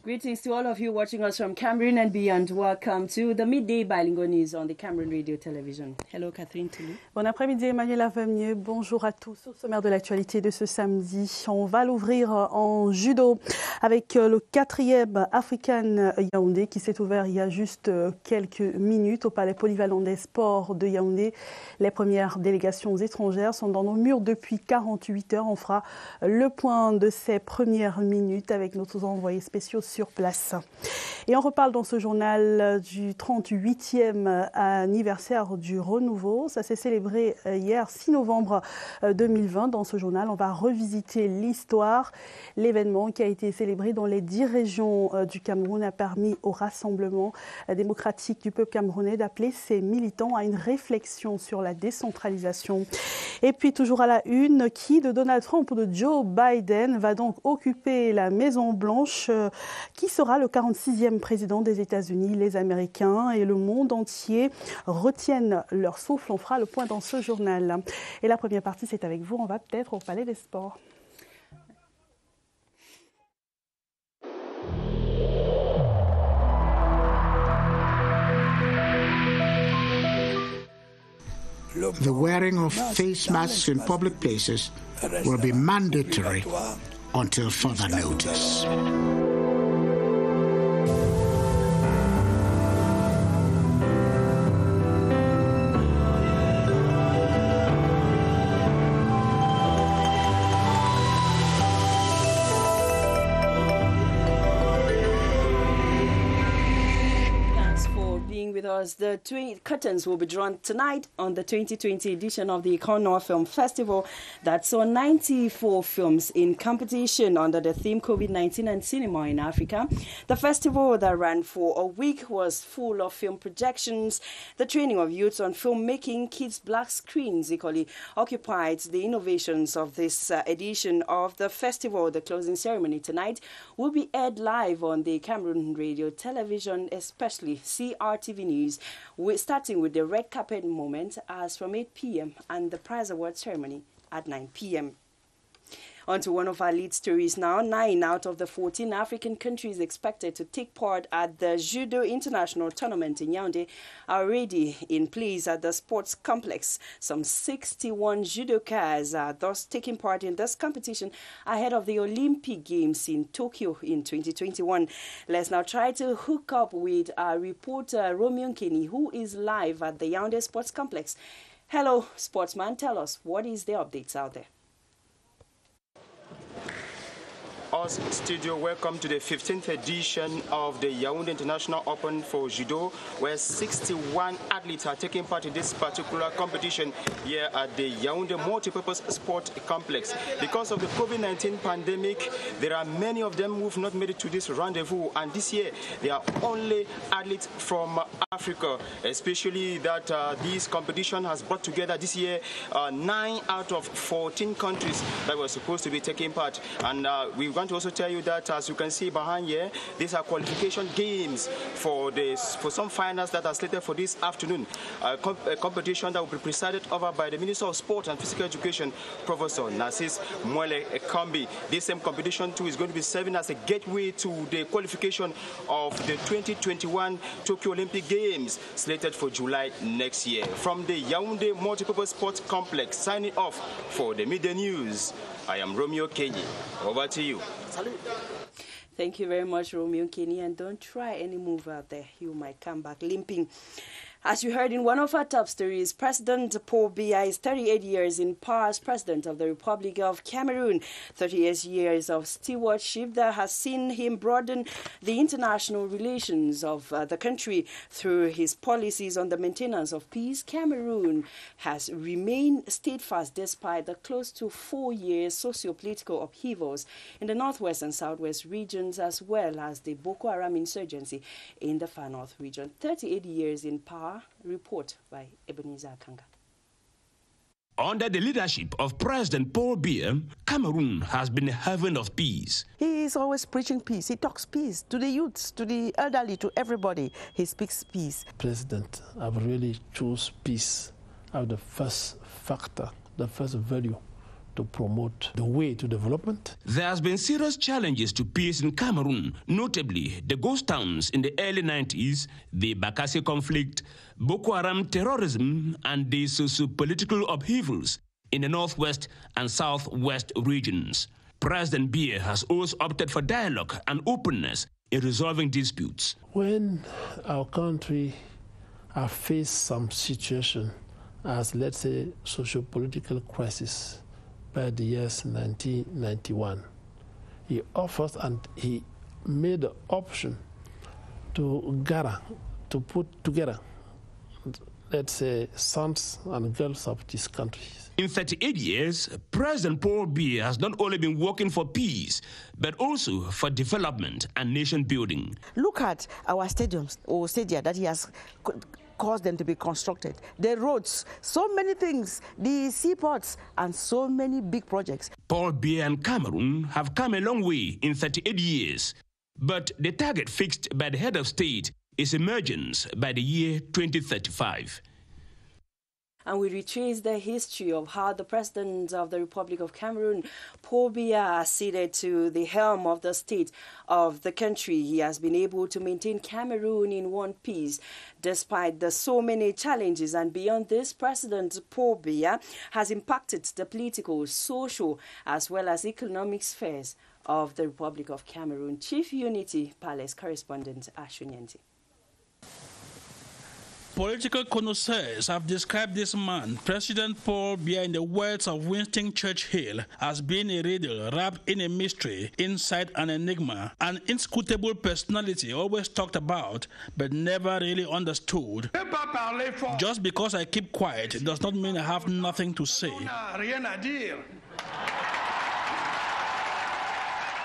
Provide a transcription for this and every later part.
Greetings to all of you watching us from Cameroon and beyond. Welcome to the Midday Bilingual News on the Cameroon Radio Television. Hello, Catherine Toulou. Bon après-midi, Emmanuel Avemieux. Bonjour à tous. Au sommaire de l'actualité de ce samedi, on va l'ouvrir en judo avec le 4e African Yaoundé qui s'est ouvert il y a juste quelques minutes au Palais Polyvalent des Sports de Yaoundé. Les premières délégations étrangères sont dans nos murs depuis 48 heures. On fera le point de ces premières minutes avec nos envoyés spéciaux sur place. Et on reparle dans ce journal du 38e anniversaire du renouveau. Ça s'est célébré hier 6 novembre 2020. Dans ce journal, on va revisiter l'histoire. L'événement qui a été célébré dans les 10 régions du Cameroun a permis au Rassemblement démocratique du peuple camerounais d'appeler ses militants à une réflexion sur la décentralisation. Et puis toujours à la une, qui de Donald Trump ou de Joe Biden va donc occuper la Maison-Blanche? Qui sera le 46e président des États-Unis? Les Américains et le monde entier retiennent leur souffle. On fera le point dans ce journal. Et la première partie, c'est avec vous. On va peut-être au Palais des Sports. The wearing of face masks in public places will be mandatory until further notice. The curtains will be drawn tonight on the 2020 edition of the Econoir Film Festival that saw 94 films in competition under the theme COVID-19 and Cinema in Africa. The festival that ran for a week was full of film projections. The training of youths on filmmaking keeps black screens equally occupied. The innovations of this edition of the festival, the closing ceremony tonight, will be aired live on the Cameroon Radio Television, especially CRTV News. We're starting with the red carpet moment as from 8 p.m. and the prize award ceremony at 9 p.m. On to one of our lead stories now. 9 out of the 14 African countries expected to take part at the Judo International Tournament in Yaoundé are already in place at the sports complex. Some 61 judokas are thus taking part in this competition ahead of the Olympic Games in Tokyo in 2021. Let's now try to hook up with our reporter Romeo Nkeni, who is live at the Yaoundé Sports Complex. Hello, sportsman. Tell us, what is the updates out there? Us studio, welcome to the 15th edition of the Yaoundé International Open for Judo, where 61 athletes are taking part in this particular competition here at the Yaoundé Multipurpose Sport Complex. Because of the COVID-19 pandemic, there are many of them who have not made it to this rendezvous, and this year they are only athletes from Africa, especially that this competition has brought together this year 9 out of 14 countries that were supposed to be taking part. And we want to also tell you that, as you can see behind here, these are qualification games for some finals that are slated for this afternoon. A competition that will be presided over by the Minister of Sport and Physical Education, Professor Narcisse Mwele Kambi. This same competition too is going to be serving as a gateway to the qualification of the 2021 Tokyo Olympic Games, slated for July next year. From the Yaoundé Multipurpose Sports Complex, signing off for the Midday News, I am Romeo Kenyi. Over to you. Salut. Thank you very much, Romeo Kenyi, and don't try any move out there. You might come back limping. As you heard in one of our top stories, President Paul Biya is 38 years in power as President of the Republic of Cameroon. 38 years of stewardship that has seen him broaden the international relations of the country. Through his policies on the maintenance of peace, Cameroon has remained steadfast despite the close to 4 years socio-political upheavals in the northwest and southwest regions, as well as the Boko Haram insurgency in the far north region. 38 years in power. Report by Ebenezer Kanga. Under the leadership of President Paul Biya, Cameroon has been a haven of peace. He is always preaching peace. He talks peace to the youths, to the elderly, to everybody. He speaks peace. President have really chose peace as the first factor, the first value to promote the way to development. There has been serious challenges to peace in Cameroon, notably the ghost towns in the early 90s, the Bakassi conflict, Boko Haram terrorism, and the socio-political upheavals in the northwest and southwest regions. President Biya has always opted for dialogue and openness in resolving disputes. When our country has faced some situation as, let's say, socio-political crisis by the years 1991, he offers and he made the option to gather, to put together, let's say, sons and girls of this country. In 38 years, President Paul Biya has not only been working for peace, but also for development and nation building. Look at our stadiums or stadia that he has caused them to be constructed. The roads, so many things, the seaports, and so many big projects. Paul Biya and Cameroon have come a long way in 38 years, but the target fixed by the head of state is emergence by the year 2035. And we retrace the history of how the President of the Republic of Cameroon, Paul Biya, acceded to the helm of the state of the country. He has been able to maintain Cameroon in one piece despite the so many challenges. And beyond this, President Paul Biya has impacted the political, social, as well as economic spheres of the Republic of Cameroon. Chief Unity Palace correspondent Ashunyanti. Political connoisseurs have described this man, President Paul Biya, in the words of Winston Churchill, as being a riddle wrapped in a mystery, inside an enigma, an inscrutable personality always talked about but never really understood. Just because I keep quiet does not mean I have nothing to say.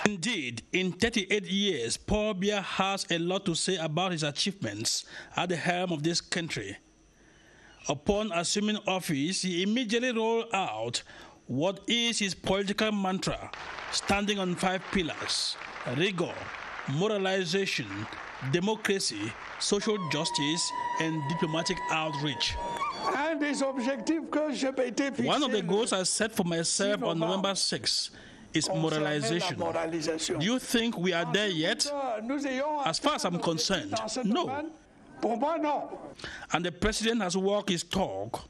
Indeed, in 38 years, Paul Biya has a lot to say about his achievements at the helm of this country. Upon assuming office, he immediately rolled out what is his political mantra, standing on 5 pillars: rigor, moralization, democracy, social justice, and diplomatic outreach. One of the goals I set for myself on November 6 is moralization. Do you think we are there yet? As far as I'm concerned, no. And the president has walked his talk.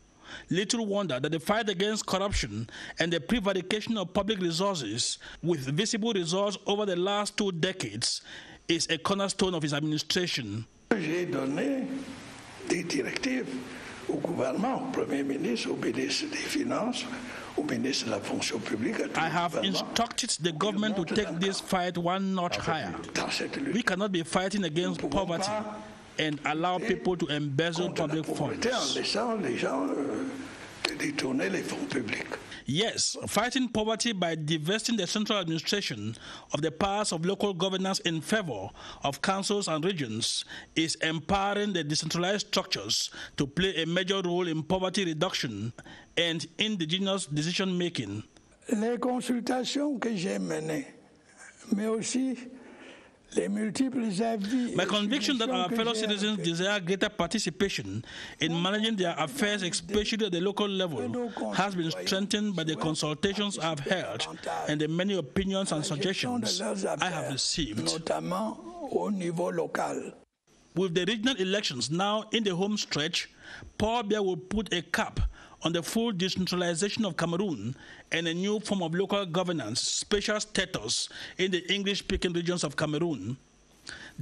Little wonder that the fight against corruption and the prevarication of public resources, with visible results over the last 2 decades, is a cornerstone of his administration. J'ai donné des directives au gouvernement, au Premier ministre, au ministre des Finances, I have instructed the government to take this fight one notch higher. We cannot be fighting against poverty and allow people to embezzle public funds. Yes, fighting poverty by divesting the central administration of the powers of local governance in favor of councils and regions is empowering the decentralized structures to play a major role in poverty reduction and indigenous decision-making. Les consultations que j'ai menées, mais aussi my conviction that our fellow citizens desire greater participation in managing their affairs, especially at the local level, has been strengthened by the consultations I've held and the many opinions and suggestions I have received. With the regional elections now in the home stretch, Paul Biya will put a cap on the full decentralization of Cameroon and a new form of local governance, special status in the English-speaking regions of Cameroon.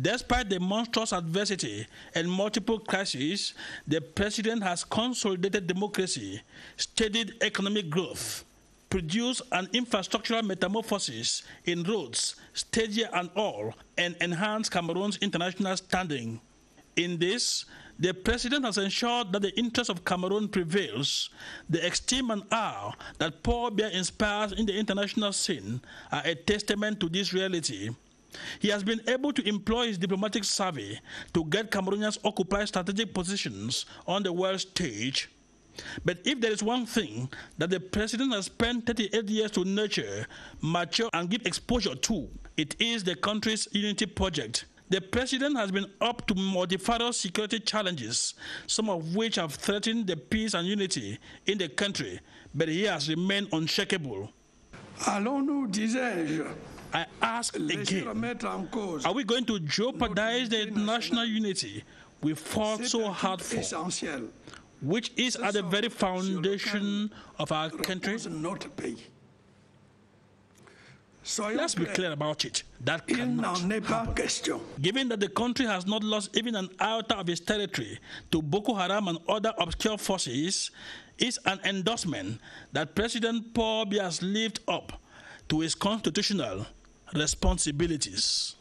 Despite the monstrous adversity and multiple crises, the president has consolidated democracy, steadied economic growth, produced an infrastructural metamorphosis in roads, stadia and all, and enhanced Cameroon's international standing. In this, the president has ensured that the interest of Cameroon prevails. The esteem and awe that Paul Biya inspires in the international scene are a testament to this reality. He has been able to employ his diplomatic savvy to get Cameroonians occupy strategic positions on the world stage. But if there is one thing that the president has spent 38 years to nurture, mature, and give exposure to, it is the country's unity project, The president has been up to multifarious security challenges, some of which have threatened the peace and unity in the country, but he has remained unshakable. Allons-nous, disais-je, I ask again, are we going to jeopardize the national unity we fought so hard for, which is at the very foundation of our country? Let's be clear about it. That cannot happen. Given that the country has not lost even an iota of its territory to Boko Haram and other obscure forces, is an endorsement that President Paul Biya has lived up to his constitutional responsibilities.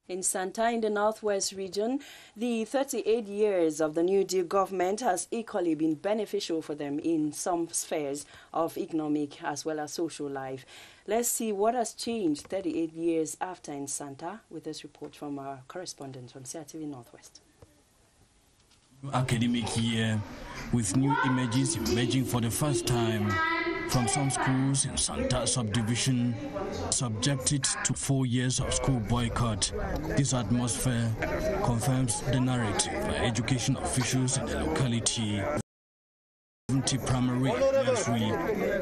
In Santa, in the Northwest region, the 38 years of the New Deal government has equally been beneficial for them in some spheres of economic as well as social life. Let's see what has changed 38 years after in Santa with this report from our correspondent from CRTV Northwest. Academic year with new images emerging for the first time from some schools in Santa subdivision subjected to 4 years of school boycott. This atmosphere confirms the narrative by education officials in the locality. 70 primary and nursery,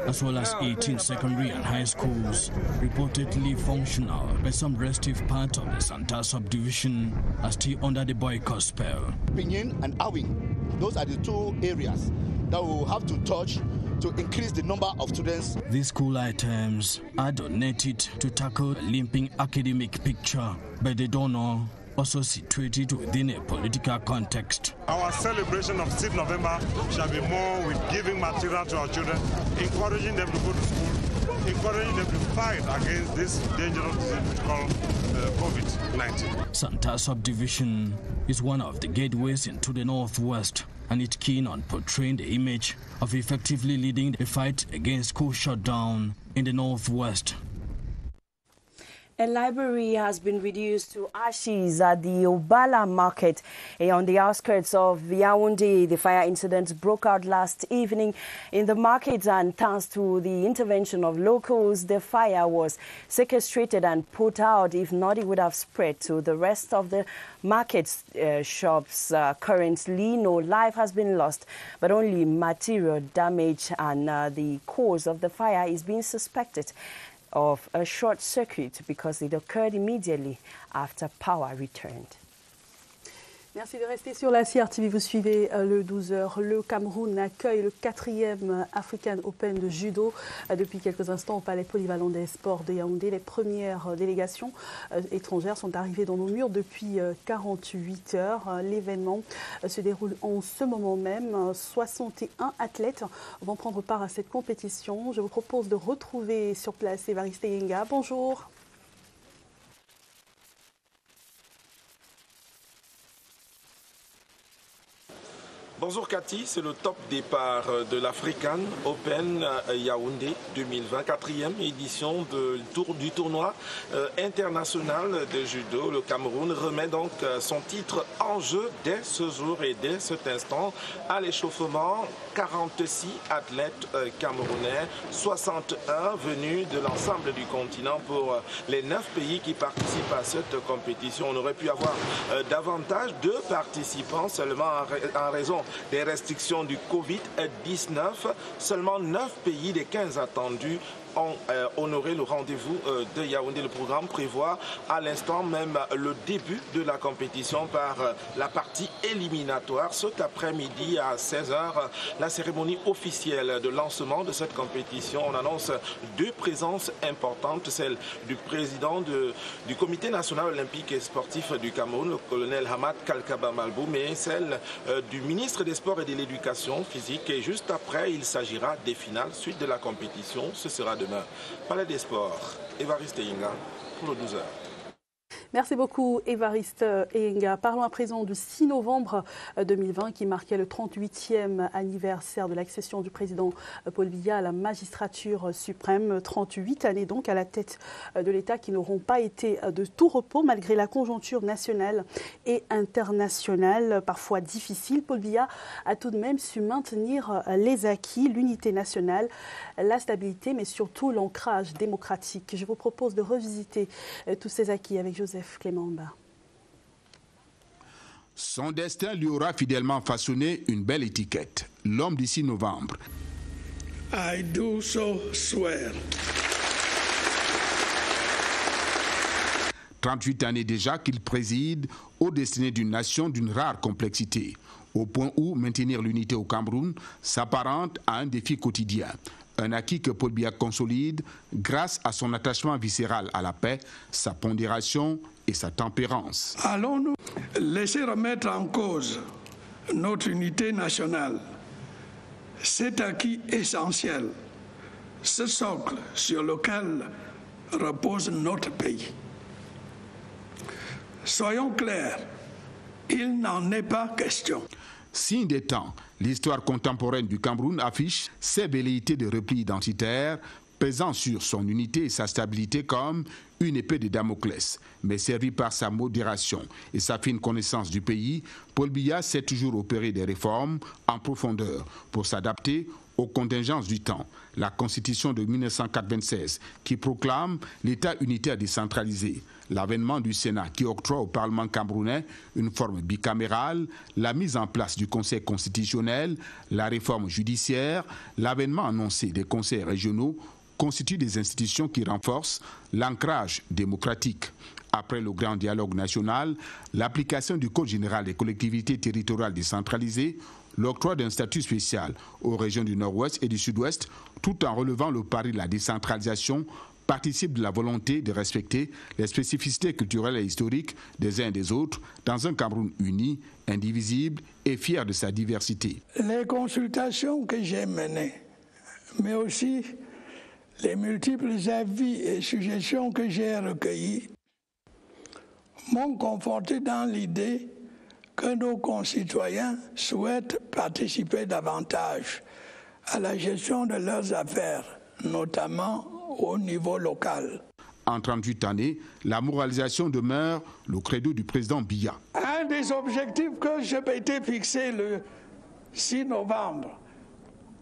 as well as 18 secondary and high schools, reportedly functional, but some restive parts of the Santa subdivision are still under the boycott spell. Pinyin and Awing, those are the two areas that we will have to touch to increase the number of students. These school items are donated to tackle a limping academic picture, but they don't know also situated within a political context. Our celebration of 6th November shall be more with giving material to our children, encouraging them to go to school, encouraging them to fight against this dangerous disease called COVID-19. Santa subdivision is one of the gateways into the Northwest, and it's keen on portraying the image of effectively leading the fight against school shutdown in the Northwest. A library has been reduced to ashes at the Obala market on the outskirts of Yaoundé. The fire incident broke out last evening in the market, and thanks to the intervention of locals, the fire was sequestrated and put out. If not, it would have spread to the rest of the market shops. Currently, no life has been lost, but only material damage, and the cause of the fire is being suspected of a short circuit because it occurred immediately after power returned. Merci de rester sur la CRTV. Vous suivez le 12h. Le Cameroun accueille le 4e African Open de judo depuis quelques instants au Palais Polyvalent des Sports de Yaoundé. Les premières délégations étrangères sont arrivées dans nos murs depuis 48 heures. L'événement se déroule en ce moment même. 61 athlètes vont prendre part à cette compétition. Je vous propose de retrouver sur place Évariste Yenga. Bonjour. Bonjour Cathy, c'est le top départ de l'African Open Yaoundé 2020, 4e édition du tournoi international de judo. Le Cameroun remet donc son titre en jeu dès ce jour et dès cet instant. À l'échauffement, 46 athlètes camerounais, 61 venus de l'ensemble du continent pour les 9 pays qui participent à cette compétition. On aurait pu avoir davantage de participants seulement en raison des restrictions du Covid-19. Seulement 9 pays des 15 attendus ont honoré le rendez-vous de Yaoundé. Le programme prévoit à l'instant même le début de la compétition par la partie éliminatoire. Cet après-midi à 16h, la cérémonie officielle de lancement de cette compétition. On annonce 2 présences importantes, celle du président du Comité national olympique et sportif du Cameroun, le colonel Hamad Kalkaba Malbou, mais celle du ministre des Sports et de l'Éducation physique. Et juste après, il s'agira des finales. Suite de la compétition, ce sera demain. Palais des Sports, Évariste Yenga pour le 12h. Merci beaucoup Évariste Yenga. Parlons à présent du 6 novembre 2020 qui marquait le 38e anniversaire de l'accession du président Paul Biya à la magistrature suprême. 38 années donc à la tête de l'État qui n'auront pas été de tout repos malgré la conjoncture nationale et internationale parfois difficile. Paul Biya a tout de même su maintenir les acquis, l'unité nationale, la stabilité mais surtout l'ancrage démocratique. Je vous propose de revisiter tous ces acquis avec Joseph Clément. Son destin lui aura fidèlement façonné une belle étiquette, l'homme du 6 novembre. I do so swear. 38 années déjà qu'il préside aux destinées d'une nation d'une rare complexité, au point où maintenir l'unité au Cameroun s'apparente à un défi quotidien. Un acquis que Paul Biya consolide grâce à son attachement viscéral à la paix, sa pondération et sa tempérance. Allons-nous laisser remettre en cause notre unité nationale, cet acquis essentiel, ce socle sur lequel repose notre pays? Soyons clairs, il n'en est pas question. Signe des temps, l'histoire contemporaine du Cameroun affiche ses velléités de repli identitaire, pesant sur son unité et sa stabilité comme une épée de Damoclès. Mais servi par sa modération et sa fine connaissance du pays, Paul Biya sait toujours opérer des réformes en profondeur pour s'adapter aux contingences du temps. La Constitution de 1996 qui proclame l'État unitaire décentralisé, l'avènement du Sénat qui octroie au Parlement camerounais une forme bicamérale, la mise en place du Conseil constitutionnel, la réforme judiciaire, l'avènement annoncé des conseils régionaux constituent des institutions qui renforcent l'ancrage démocratique. Après le grand dialogue national, l'application du Code général des collectivités territoriales décentralisées, l'octroi d'un statut spécial aux régions du Nord-Ouest et du Sud-Ouest, tout en relevant le pari de la décentralisation, participe de la volonté de respecter les spécificités culturelles et historiques des uns et des autres dans un Cameroun uni, indivisible et fier de sa diversité. Les consultations que j'ai menées, mais aussi les multiples avis et suggestions que j'ai recueillis, m'ont conforté dans l'idée que nos concitoyens souhaitent participer davantage à la gestion de leurs affaires, notamment au niveau local. En 38 années, la moralisation demeure le credo du président Biya. Un des objectifs que je m'étais fixé le 6 novembre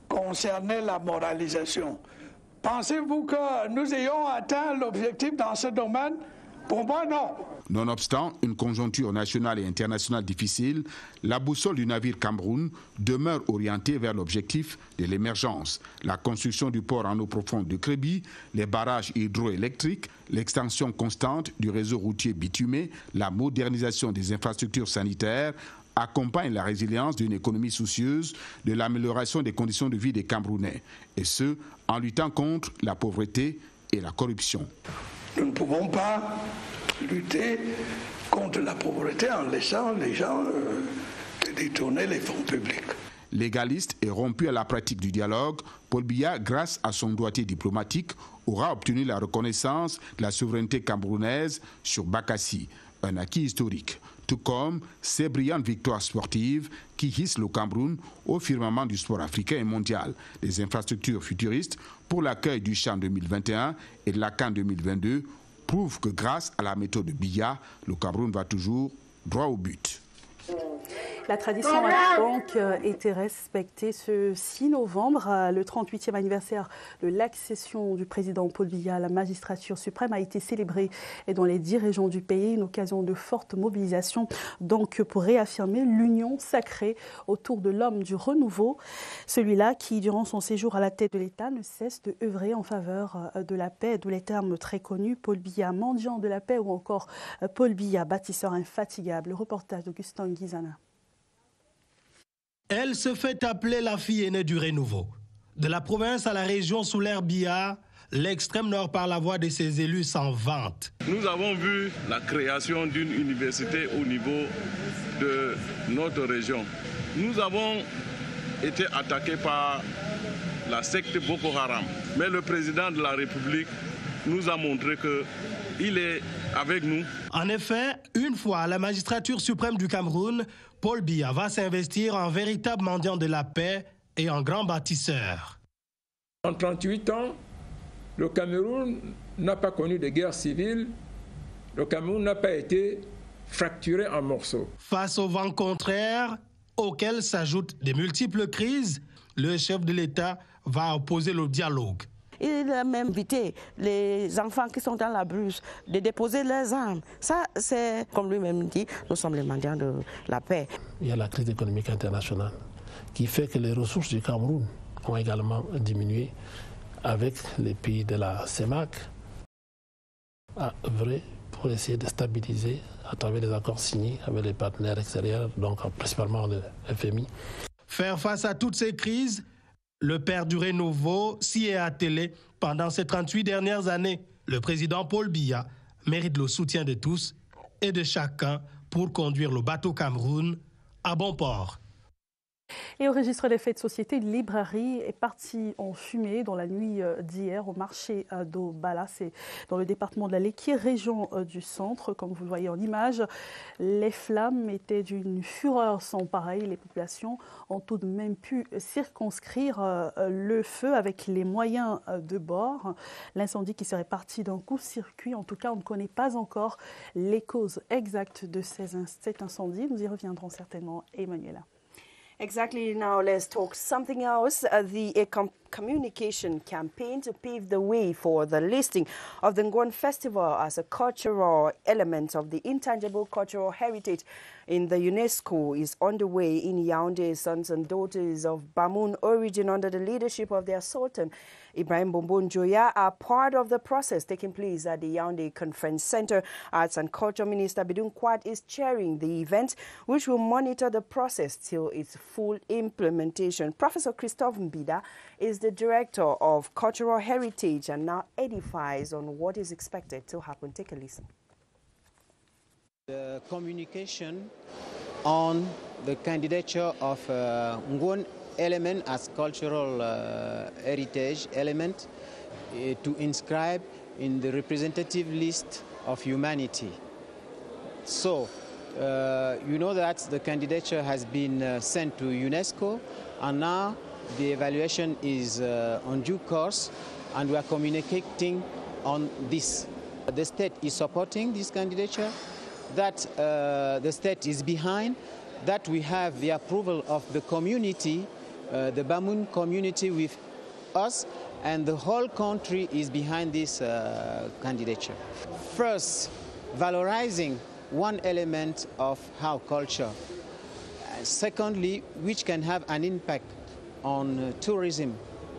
concernait la moralisation. Pensez-vous que nous ayons atteint l'objectif dans ce domaine? Pour moi, non. Nonobstant une conjoncture nationale et internationale difficile, la boussole du navire Cameroun demeure orientée vers l'objectif de l'émergence. La construction du port en eau profonde de Crébi, les barrages hydroélectriques, l'extension constante du réseau routier bitumé, la modernisation des infrastructures sanitaires accompagnent la résilience d'une économie soucieuse de l'amélioration des conditions de vie des Camerounais, et ce, en luttant contre la pauvreté et la corruption. Nous ne pouvons pas lutter contre la pauvreté en laissant les gens détourner les fonds publics. Légaliste et rompu à la pratique du dialogue, Paul Biya, grâce à son doigté diplomatique, aura obtenu la reconnaissance de la souveraineté camerounaise sur Bakassi, un acquis historique, tout comme ces brillantes victoires sportives qui hissent le Cameroun au firmament du sport africain et mondial, des infrastructures futuristes pour l'accueil du CHAN 2021 et de la CAN 2022 prouvent que grâce à la méthode de Biya, le Cameroun va toujours droit au but. La tradition a donc été respectée ce 6 novembre. Le 38e anniversaire de l'accession du président Paul Biya à la magistrature suprême a été célébré dans les 10 régions du pays, une occasion de forte mobilisation donc pour réaffirmer l'union sacrée autour de l'homme du renouveau, celui-là qui, durant son séjour à la tête de l'État, ne cesse de œuvrer en faveur de la paix, d'où les termes très connus, Paul Biya, mendiant de la paix, ou encore Paul Biya, bâtisseur infatigable. Le reportage d'Augustin Guizana. Elle se fait appeler la fille aînée du renouveau. De la province à la région sous l'ère Biya, l'extrême nord par la voix de ses élus s'en vante. Nous avons vu la création d'une université au niveau de notre région. Nous avons été attaqués par la secte Boko Haram. Mais le président de la République nous a montré qu'il est avec nous. En effet, une fois à la magistrature suprême du Cameroun, Paul Biya va s'investir en véritable mendiant de la paix et en grand bâtisseur. En 38 ans, le Cameroun n'a pas connu de guerre civile. Le Cameroun n'a pas été fracturé en morceaux. Face au vent contraire, auquel s'ajoutent de multiples crises, le chef de l'État va opposer le dialogue. Il a même invité les enfants qui sont dans la brousse de déposer leurs armes. Ça, c'est, comme lui-même dit, nous sommes les mendiants de la paix. Il y a la crise économique internationale qui fait que les ressources du Cameroun ont également diminué avec les pays de la CEMAC à œuvrer pour essayer de stabiliser à travers les accords signés avec les partenaires extérieurs, donc principalement le FMI. Faire face à toutes ces crises, le père du renouveau s'y est attelé pendant ces 38 dernières années. Le président Paul Biya mérite le soutien de tous et de chacun pour conduire le bateau Cameroun à bon port. Et au registre des faits de société, une librairie est partie en fumée dans la nuit d'hier au marché d'Obala, c'est dans le département de la Léquier, région du centre. Comme vous le voyez en image, les flammes étaient d'une fureur sans pareil. Les populations ont tout de même pu circonscrire le feu avec les moyens de bord. L'incendie qui serait parti d'un coup-circuit, en tout cas, on ne connaît pas encore les causes exactes de cet incendie. Nous y reviendrons certainement, Emmanuela. Exactly. Now let's talk something else. The communication campaign to pave the way for the listing of the Ngwan Festival as a cultural element of the intangible cultural heritage in the UNESCO is underway in Yaoundé. Sons and daughters of Bamoun origin under the leadership of their Sultan Ibrahim Bombo Njoya are part of the process taking place at the Yaoundé Conference Center. Arts and Culture Minister Bidun Kwad is chairing the event, which will monitor the process till its full implementation. Professor Christophe Mbida is the Director of Cultural Heritage and now edifies on what is expected to happen. Take a listen. The communication on the candidature of Ngwan element as cultural heritage element to inscribe in the representative list of humanity. So, you know that the candidature has been sent to UNESCO, and now the evaluation is on due course, and we are communicating on this. The state is supporting this candidature, that the state is behind, that we have the approval of the community, the Bamoun community with us, and the whole country is behind this candidature. First, valorizing one element of our culture. Secondly, which can have an impact on tourism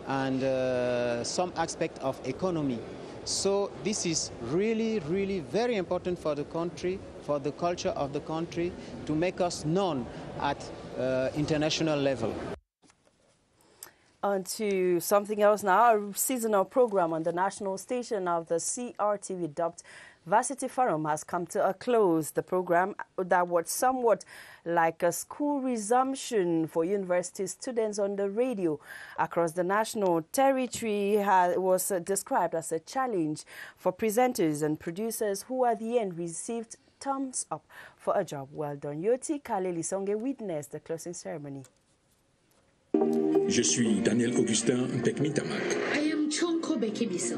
and some aspect of economy. So this is really, really very important for the country, for the culture of the country, to make us known at international level. On to something else now. A seasonal program on the national station of the CRTV dubbed Varsity Forum has come to a close. The program that was somewhat like a school resumption for university students on the radio across the national territory was described as a challenge for presenters and producers who at the end received thumbs up for a job well done. Yoti Kaleli Songe witnessed the closing ceremony. Je suis Daniel Augustin Mpekmitamak. I am Chonko Bekebisa.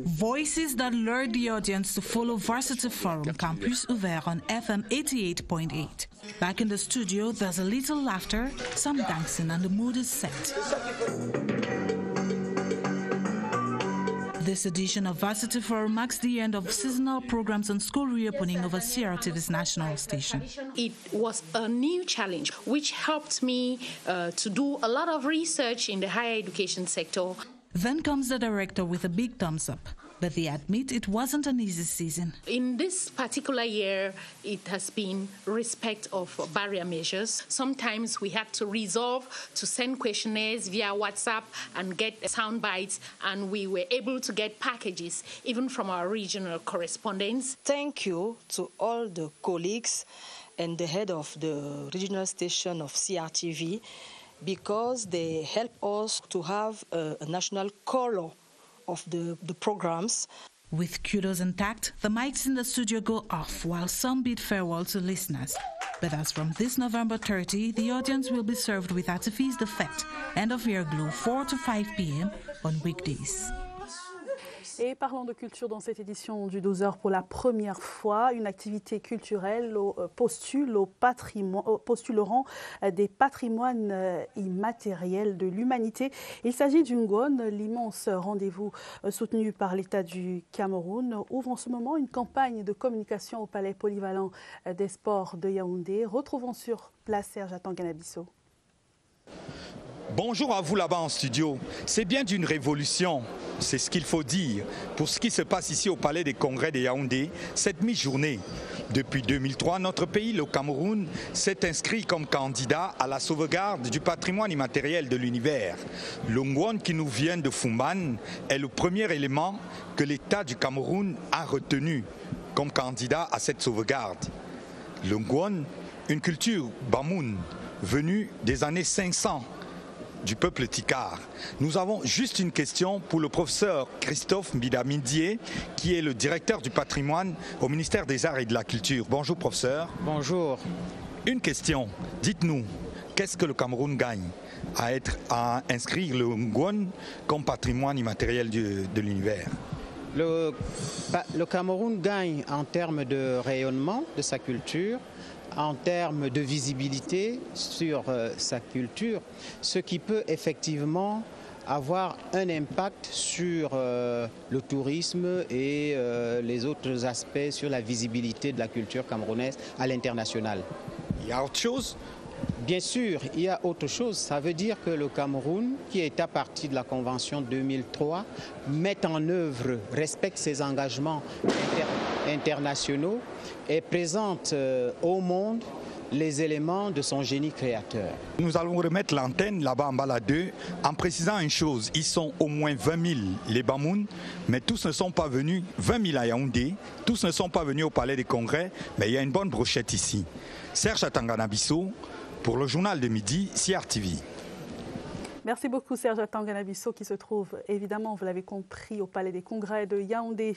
Voices that lured the audience to follow Varsity Forum Campus Ouvert on FM 88.8. Back in the studio, there's a little laughter, some dancing, and the mood is set. This edition of Varsity Forum marks the end of seasonal programs and school reopening over CRTV's national station. It was a new challenge which helped me to do a lot of research in the higher education sector. Then comes the director with a big thumbs up, but they admit it wasn't an easy season. In this particular year, it has been respect of barrier measures. Sometimes we had to resolve to send questionnaires via WhatsApp and get sound bites, and we were able to get packages even from our regional correspondents. Thank you to all the colleagues and the head of the regional station of CRTV, because they help us to have a national color of the programs. With kudos and tact, the mics in the studio go off while some bid farewell to listeners. But as from this November 30, the audience will be served with Artifice de Fête, end of year glow 4 to 5 p.m. on weekdays. Et parlons de culture dans cette édition du 12h pour la première fois. Une activité culturelle postule au rang des patrimoines immatériels de l'humanité. Il s'agit du Ngone, l'immense rendez-vous soutenu par l'État du Cameroun. Ouvre en ce moment une campagne de communication au Palais polyvalent des sports de Yaoundé. Retrouvons sur place Serge Atangana-Bissau. Bonjour à vous là-bas en studio. C'est bien d'une révolution, c'est ce qu'il faut dire, pour ce qui se passe ici au Palais des Congrès de Yaoundé, cette mi-journée. Depuis 2003, notre pays, le Cameroun, s'est inscrit comme candidat à la sauvegarde du patrimoine immatériel de l'univers. Le Ngone qui nous vient de Fumban est le premier élément que l'État du Cameroun a retenu comme candidat à cette sauvegarde. Le Ngone, une culture bamoun venue des années 500 du peuple Tikar. Nous avons juste une question pour le professeur Christophe Mbida-Mindié, qui est le directeur du patrimoine au ministère des Arts et de la Culture. Bonjour professeur. Bonjour. Une question, dites-nous, qu'est-ce que le Cameroun gagne à inscrire le Ngone comme patrimoine immatériel de l'univers? Le Cameroun gagne en termes de rayonnement de sa culture, en termes de visibilité sur sa culture, ce qui peut effectivement avoir un impact sur le tourisme et les autres aspects sur la visibilité de la culture camerounaise à l'international. Il y a autre chose ? Bien sûr, il y a autre chose. Ça veut dire que le Cameroun, qui est à partir de la Convention 2003, met en œuvre, respecte ses engagements internationaux et présente au monde les éléments de son génie créateur. Nous allons remettre l'antenne là-bas en bas 2 en précisant une chose. Ils sont au moins 20 000 les Bamouns, mais tous ne sont pas venus, 20 000 à Yaoundé, tous ne sont pas venus au Palais des Congrès, mais il y a une bonne brochette ici. Serge Atangana-Bissau pour le journal de midi, CRTV. Merci beaucoup Serge Atangana-Bissau qui se trouve évidemment, vous l'avez compris, au Palais des Congrès de Yaoundé.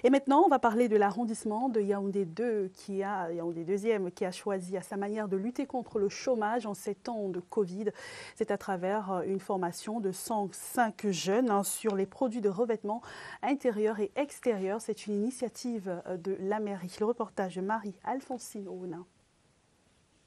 Et maintenant, on va parler de l'arrondissement de Yaoundé 2, Yaoundé 2e, qui a choisi à sa manière de lutter contre le chômage en ces temps de Covid. C'est à travers une formation de 105 jeunes sur les produits de revêtement intérieur et extérieur. C'est une initiative de la mairie. Le reportage de Marie-Alphonsine Ounin.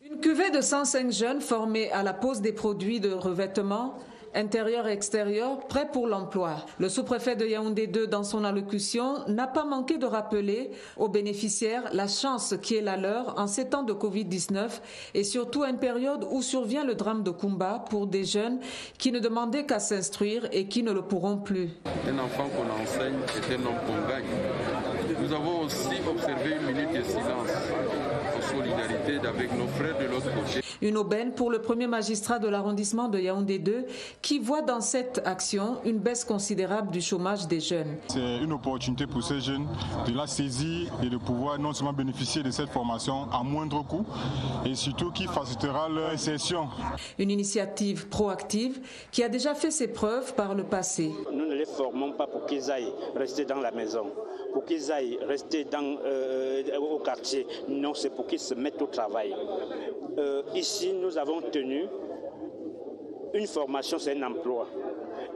Une cuvée de 105 jeunes formés à la pose des produits de revêtement intérieur et extérieur, prêts pour l'emploi. Le sous-préfet de Yaoundé 2, dans son allocution, n'a pas manqué de rappeler aux bénéficiaires la chance qui est la leur en ces temps de Covid-19 et surtout à une période où survient le drame de Kumba pour des jeunes qui ne demandaient qu'à s'instruire et qui ne le pourront plus. Un enfant qu'on enseigne est un homme qu'on gagne. Nous avons aussi observé une minute de silence en solidarité avec nos frères de l'autre côté. Une aubaine pour le premier magistrat de l'arrondissement de Yaoundé 2 qui voit dans cette action une baisse considérable du chômage des jeunes. C'est une opportunité pour ces jeunes de la saisir et de pouvoir non seulement bénéficier de cette formation à moindre coût et surtout qui facilitera leur insertion. Une initiative proactive qui a déjà fait ses preuves par le passé. Nous ne les formons pas pour qu'ils aillent rester dans la maison, pour qu'ils aillent rester au quartier. Non, c'est pour qu'ils se mettent au travail. Ici, nous avons tenu une formation, c'est un emploi.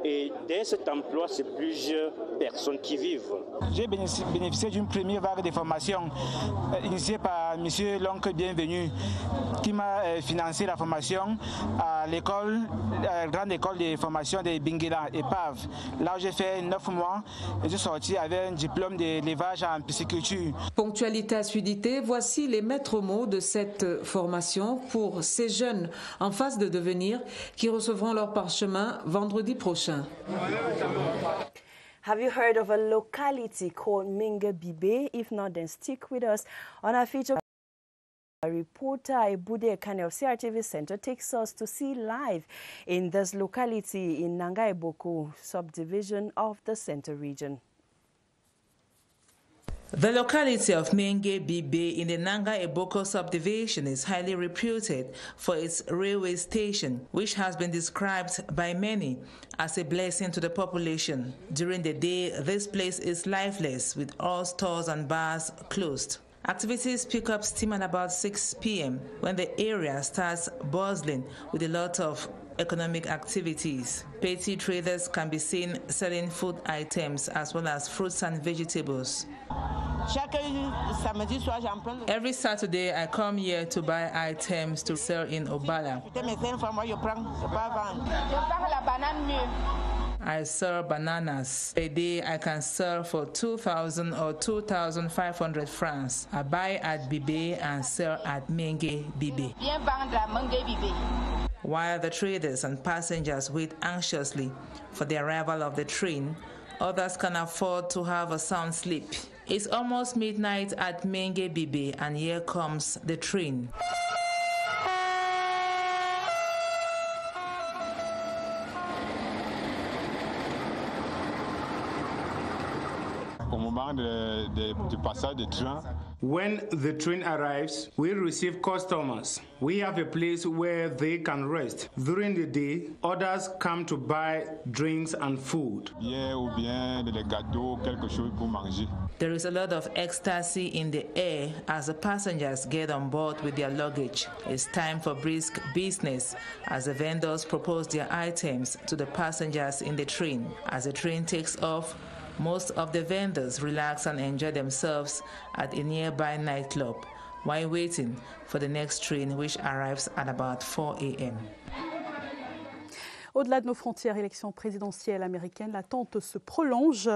Et derrière cet emploi, c'est plusieurs personnes qui vivent. J'ai bénéficié d'une première vague de formation initiée par M. l'oncle Bienvenu, qui m'a financé la formation à l'école, la grande école de formation de Bingila et Pave. Là où j'ai fait 9 mois, et je suis sorti avec un diplôme d'élevage en pisciculture. Ponctualité, assiduité, voici les maîtres mots de cette formation pour ces jeunes en phase de devenir qui recevront leur parchemin vendredi prochain. Have you heard of a locality called Minga Bibe? If not, then stick with us. On our feature, our reporter Ibude Akane of CRTV Center takes us to see live in this locality in Nangaiboko subdivision of the Center region. The locality of Menge Bibe in the Nanga Eboko subdivision is highly reputed for its railway station, which has been described by many as a blessing to the population. During the day, this place is lifeless, with all stores and bars closed. Activities pick up steam at about 6 p.m. when the area starts bustling with a lot of economic activities. Petty traders can be seen selling food items as well as fruits and vegetables. Every Saturday, I come here to buy items to sell in Obala. I sell bananas. A day I can sell for 2,000 or 2,500 francs. I buy at Bibé and sell at Mengue Bibé. While the traders and passengers wait anxiously for the arrival of the train, others can afford to have a sound sleep. It's almost midnight at Mengue Bibé, and here comes the train. When the train arrives, we receive customers. We have a place where they can rest. During the day, others come to buy drinks and food. There is a lot of ecstasy in the air as the passengers get on board with their luggage. It's time for brisk business as the vendors propose their items to the passengers in the train. As the train takes off, most of the vendors relax and enjoy themselves at a nearby nightclub while waiting for the next train, which arrives at about 4 a.m. Au-delà de nos frontières, élection présidentielle américaine, l'attente se prolonge.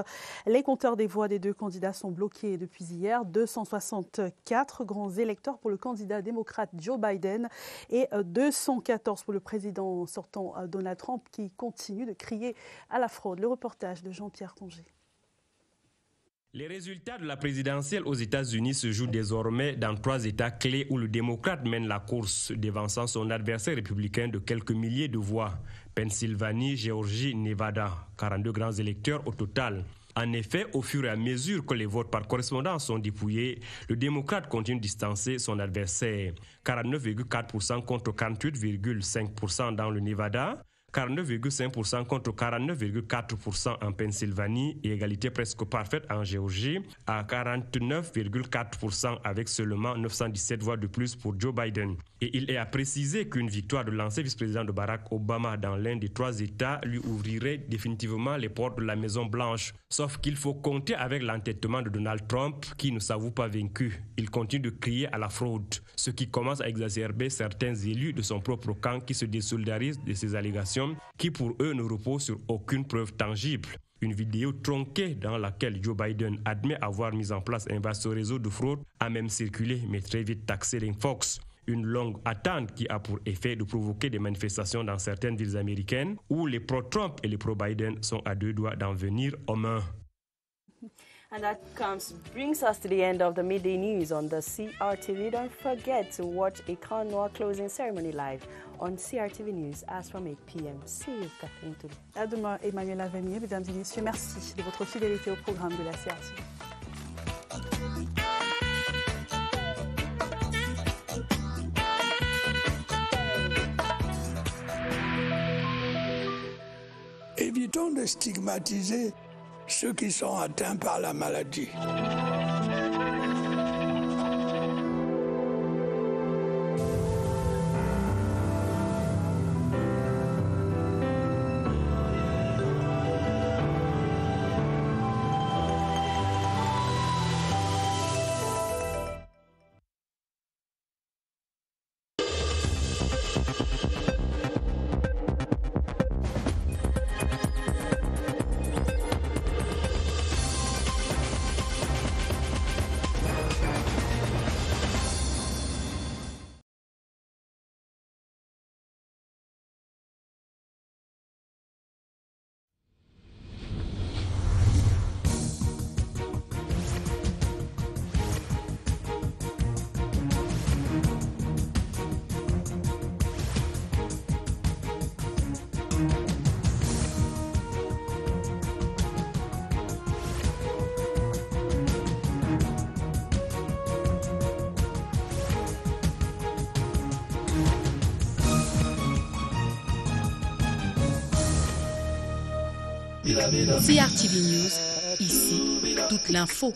Les compteurs des voix des deux candidats sont bloqués depuis hier. 264 grands électeurs pour le candidat démocrate Joe Biden et 214 pour le président sortant Donald Trump qui continue de crier à la fraude. Le reportage de Jean-Pierre Congé. Les résultats de la présidentielle aux États-Unis se jouent désormais dans 3 États clés où le démocrate mène la course, devançant son adversaire républicain de quelques milliers de voix. Pennsylvanie, Géorgie, Nevada, 42 grands électeurs au total. En effet, au fur et à mesure que les votes par correspondance sont dépouillés, le démocrate continue de distancer son adversaire. 49,4% contre 48,5% dans le Nevada, 49,5% contre 49,4% en Pennsylvanie et égalité presque parfaite en Géorgie à 49,4% avec seulement 917 voix de plus pour Joe Biden. Et il est à préciser qu'une victoire de l'ancien vice-président de Barack Obama dans l'un des 3 États lui ouvrirait définitivement les portes de la Maison-Blanche. Sauf qu'il faut compter avec l'entêtement de Donald Trump qui ne s'avoue pas vaincu. Il continue de crier à la fraude, ce qui commence à exacerber certains élus de son propre camp qui se désolidarisent de ces allégations qui pour eux ne reposent sur aucune preuve tangible. Une vidéo tronquée dans laquelle Joe Biden admet avoir mis en place un vaste réseau de fraude a même circulé, mais très vite taxé les Fox. Une longue attente qui a pour effet de provoquer des manifestations dans certaines villes américaines où les pro-Trump et les pro-Biden sont à 2 doigts d'en venir aux mains. And that brings us to the end of the midday news on the CRTV. Don't forget to watch a Kanoa closing ceremony live on CRTV News as from 8 p.m. See you, Catherine Toulou. À demain, Emmanuel Avenier. Mesdames et messieurs, merci de votre fidélité au programme de la CRTV. Évitons de stigmatiser ceux qui sont atteints par la maladie. CRTV News, ici, toute l'info.